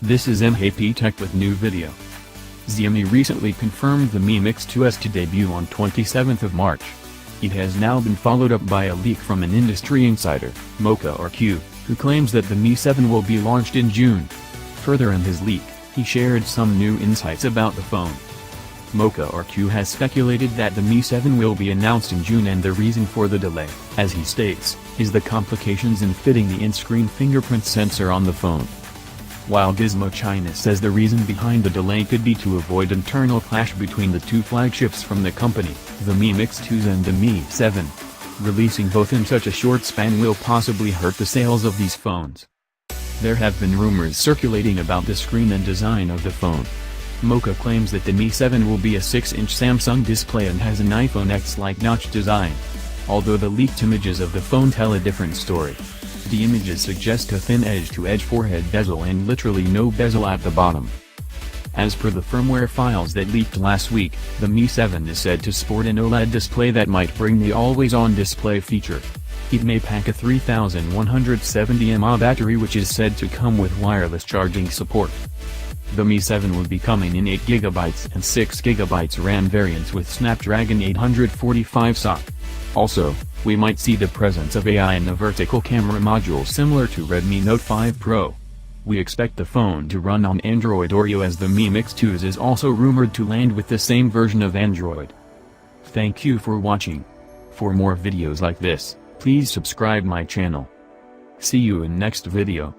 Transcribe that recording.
This is Emhape Tech with new video. Xiaomi recently confirmed the Mi Mix 2's to debut on 27th of March. It has now been followed up by a leak from an industry insider, Mocha RQ, who claims that the Mi 7 will be launched in June. Further in his leak, he shared some new insights about the phone. Mocha RQ has speculated that the Mi 7 will be announced in June, and the reason for the delay, as he states, is the complications in fitting the in-screen fingerprint sensor on the phone. While Gizmo China says the reason behind the delay could be to avoid internal clash between the two flagships from the company, the Mi Mix 2 and the Mi 7. Releasing both in such a short span will possibly hurt the sales of these phones. There have been rumors circulating about the screen and design of the phone. Mocha claims that the Mi 7 will be a 6-inch Samsung display and has an iPhone X-like notch design. Although the leaked images of the phone tell a different story. The images suggest a thin edge-to-edge forehead bezel and literally no bezel at the bottom. As per the firmware files that leaked last week, the Mi 7 is said to sport an OLED display that might bring the always-on display feature. It may pack a 3170 mAh battery, which is said to come with wireless charging support. The Mi 7 will be coming in 8GB and 6GB RAM variants with Snapdragon 845 SoC. Also, we might see the presence of AI in the vertical camera module similar to Redmi Note 5 Pro. We expect the phone to run on Android Oreo, as the Mi Mix 2 is also rumored to land with the same version of Android. Thank you for watching. For more videos like this, please subscribe my channel. See you in next video.